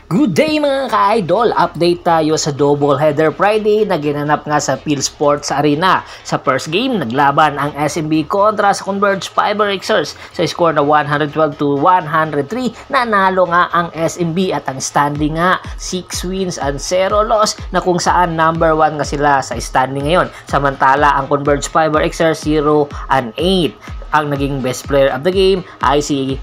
Good day mga ka-idol! Update tayo sa Doubleheader Friday na ginanap nga sa PhilSports Arena. Sa first game, naglaban ang SMB kontra sa Converge Fiber Xers sa score na 112-103. Nanalo nga ang SMB at ang standing nga 6 wins and 0 loss na kung saan number 1 nga sila sa standing ngayon. Samantala ang Converge Fiber Xers 0 and 8. Ang naging best player of the game ay si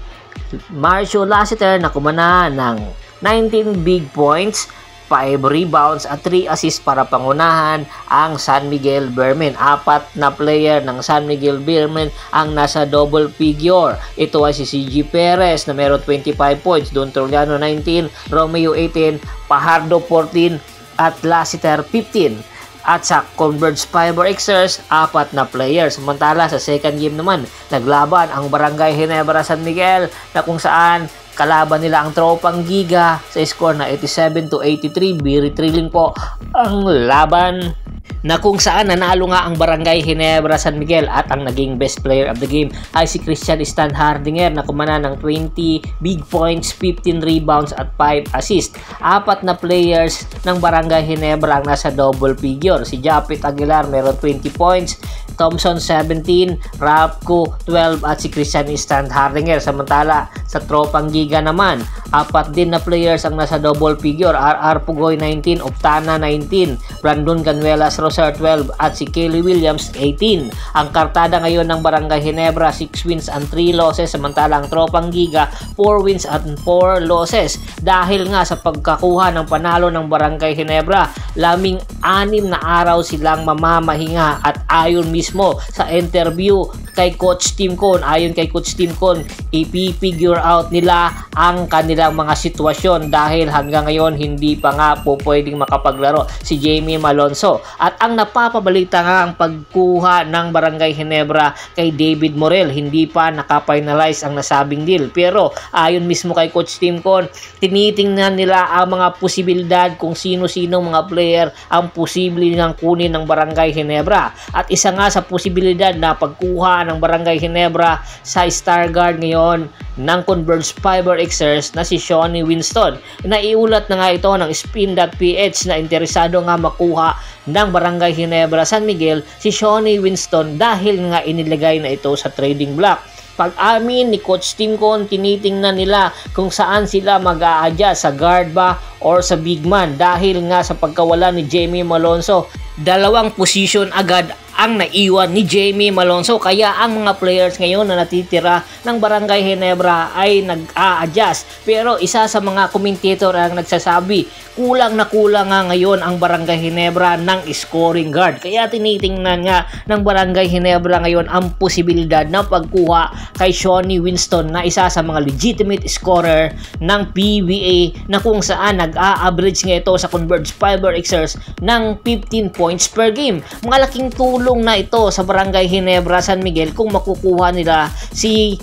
Marcio Lassiter na kumana ng 19 big points, 5 rebounds at 3 assists para pangunahan ang San Miguel Bearmen. 4 na player ng San Miguel Bearmen ang nasa double figure. Ito ay si CG Perez na meron 25 points, Don Troliano 19, Romeo 18, Pajardo 14 at Lassiter 15. At sa Converge Fiber Xers, 4 na players. Samantala sa second game naman, naglaban ang Barangay Ginebra San Miguel na kung saan kalaban nila ang Tropang Giga sa score na 87-83. Very thrilling po ang laban na kung saan nanalo nga ang Barangay Ginebra San Miguel at ang naging best player of the game ay si Christian Stan Hardinger na kumana ng 20 big points, 15 rebounds at 5 assists. 4 na players ng Barangay Ginebra ang nasa double figure. Si Japit Aguilar meron 20 points, Thompson 17, Rapco 12 at si Christian Stan Hardinger. Samantala sa Tropang Giga naman, 4 din na players ang nasa double figure. RR Pugoy 19, Optana 19, Brandon Canuelas Rosar 12 at si Kelly Williams 18. Ang kartada ngayon ng Barangay Ginebra 6 wins and 3 losses, samantala ang Tropang Giga 4 wins and 4 losses. Dahil nga sa pagkakuha ng panalo ng Barangay Ginebra, laming 6 na araw silang mamamahinga at ayon mismo sa interview kay Coach Tim Con, ayon kay Coach Tim Con, ipipigure out nila ang kanilang mga sitwasyon dahil hanggang ngayon hindi pa nga po pwedeng makapaglaro si Jamie Malonzo. At ang napapabalita nga ang pagkuha ng Barangay Ginebra kay David Morel, hindi pa nakafinalize ang nasabing deal. Pero ayon mismo kay Coach Tim Con, tinitingnan nila ang mga posibilidad kung sino-sino mga player ang posible ng kunin ng Barangay Ginebra. At isa nga sa posibilidad na pagkuha ng Barangay Ginebra sa star guard ngayon ng Converge Fiber Xers na si Shawnee Winston. Naiulat na nga ito ng Spin.ph na interesado nga makuha ng Barangay Ginebra San Miguel si Shawnee Winston dahil nga inilagay na ito sa trading block. Pag-amin ni Coach Tim Con, tinitingnan nila kung saan sila mag-a-adjust, sa guard ba or sa big man dahil nga sa pagkawala ni Jamie Malonzo. 2 position agad ang naiwan ni Jamie Malonzo, kaya ang mga players ngayon na natitira ng Barangay Ginebra ay nag-a-adjust. Pero isa sa mga commentator ang nagsasabi, kulang na kulang nga ngayon ang Barangay Ginebra ng scoring guard. Kaya tinitingnan nga ng Barangay Ginebra ngayon ang posibilidad na pagkuha kay Shawnee Winston na isa sa mga legitimate scorer ng PBA na kung saan nag-a-average nga ito sa Converge Fiber Xers ng 15 points per game. Malaking tulong na ito sa Barangay Ginebra San Miguel kung makukuha nila si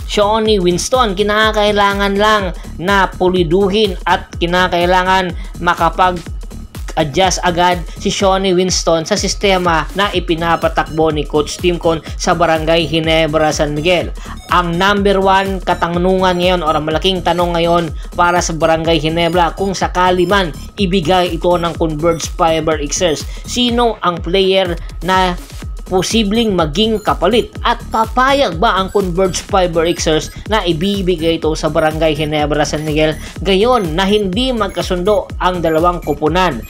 Shawnee Winston. Kinakailangan lang na puliduhin at kinakailangan makapag-adjust agad si Shawnee Winston sa sistema na ipinapatakbo ni Coach Tim Con sa Barangay Ginebra San Miguel. Ang number 1 katanungan ngayon o malaking tanong ngayon para sa Barangay Ginebra, kung sakali man ibigay ito ng Converge Fiber Xers, sino ang player na posibleng maging kapalit at papayag ba ang Converge Fiber Xers na ibibigay ito sa Barangay Ginebra San Miguel gayon na hindi magkasundo ang dalawang kupunan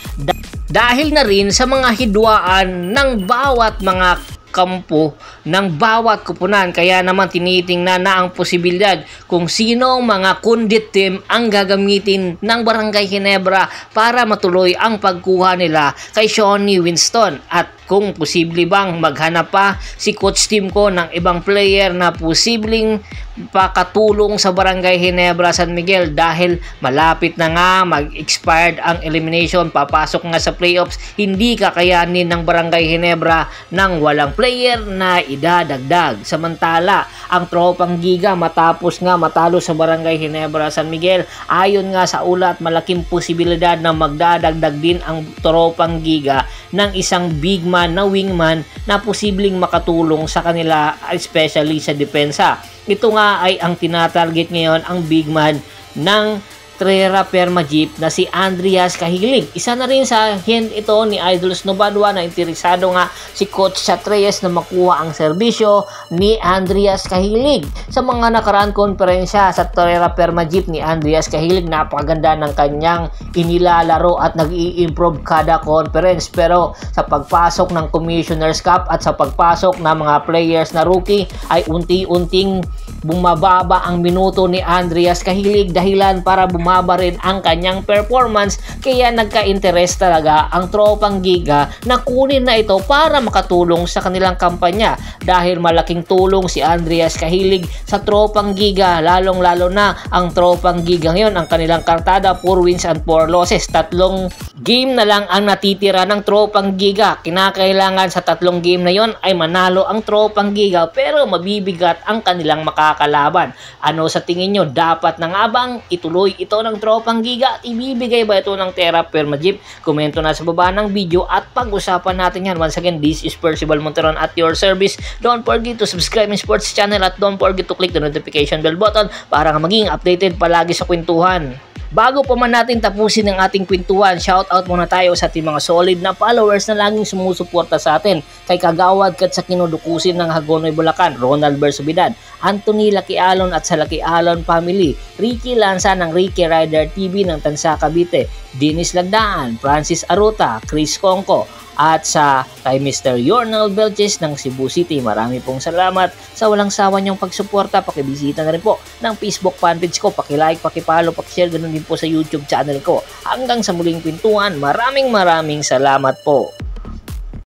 dahil na rin sa mga hidwaan ng bawat mga kampo ng bawat kupunan. Kaya naman tinitingnan na ang posibilidad kung sino mga condit team ang gagamitin ng Barangay Ginebra para matuloy ang pagkuha nila kay Shawnee Winston at kung posible bang maghanap pa si Coach Tim ko ng ibang player na posibleng pakatulong sa Barangay Ginebra San Miguel dahil malapit na nga mag-expired ang elimination, papasok nga sa playoffs. Hindi kakayanin ng Barangay Ginebra ng walang player na idadagdag. Samantala ang Tropang Giga matapos nga matalo sa Barangay Ginebra San Miguel, ayon nga sa ulat malaking posibilidad na magdadagdag din ang Tropang Giga ng isang big man na wingman na posibleng makatulong sa kanila, especially sa depensa. Ito nga ay ang tinatarget ngayon, ang big man ng Trera Permajip na si Andreas Cahilig. Isa na rin sa hint ito ni Idols Nobadwa na interesado nga si Coach Chatreyes na makuha ang serbisyo ni Andreas Cahilig. Sa mga nakaraan konferensya sa Trera Permajip ni Andreas Cahilig, napakaganda ng kanyang inilalaro at nag-i-improve kada conference, pero sa pagpasok ng Commissioner's Cup at sa pagpasok ng mga players na rookie ay unti-unting bumababa ang minuto ni Andreas Cahilig, dahilan para bumaba rin ang kanyang performance. Kaya nagka-interest talaga ang Tropang Giga na kunin na ito para makatulong sa kanilang kampanya, dahil malaking tulong si Andreas Cahilig sa Tropang Giga, lalong-lalo na ang Tropang Giga ngayon, ang kanilang kartada 4 wins and 4 losses. 3 game na lang ang natitira ng Tropang Giga. Kinakailangan sa 3 game na yon ay manalo ang Tropang Giga, pero mabibigat ang kanilang makakalaban. Ano sa tingin nyo? Dapat na nga bang ituloy ito ng Tropang Giga? Ibibigay ba ito ng Trera Permajip? Komento na sa baba ng video at pag-usapan natin yan. Once again, this is Percival Monteron at your service. Don't forget to subscribe my sports channel at don't forget to click the notification bell button para maging updated palagi sa kwentuhan. Bago pa man natin tapusin ang ating kwentuhan, shoutout muna tayo sa ating mga solid na followers na laging sumusuporta sa atin. Kay Kagawad kat sa kinudukusin ng Hagonoy Bulacan, Ronald Bersobidad, Anthony Lakialon at sa Lakialon family, Ricky Lanza ng Ricky Rider TV ng Tansa Cavite, Dennis Lagdaan, Francis Aruta, Chris Conco, at sa kay Mr. Yornel Belches ng Cebu City. Marami pong salamat sa walang sawa niyong pagsuporta. Pakibisita na rin po ng Facebook fanpage ko, pakilike, pakipollow, pakishare, ganun din po sa YouTube channel ko. Hanggang sa muling kwentuhan, maraming salamat po.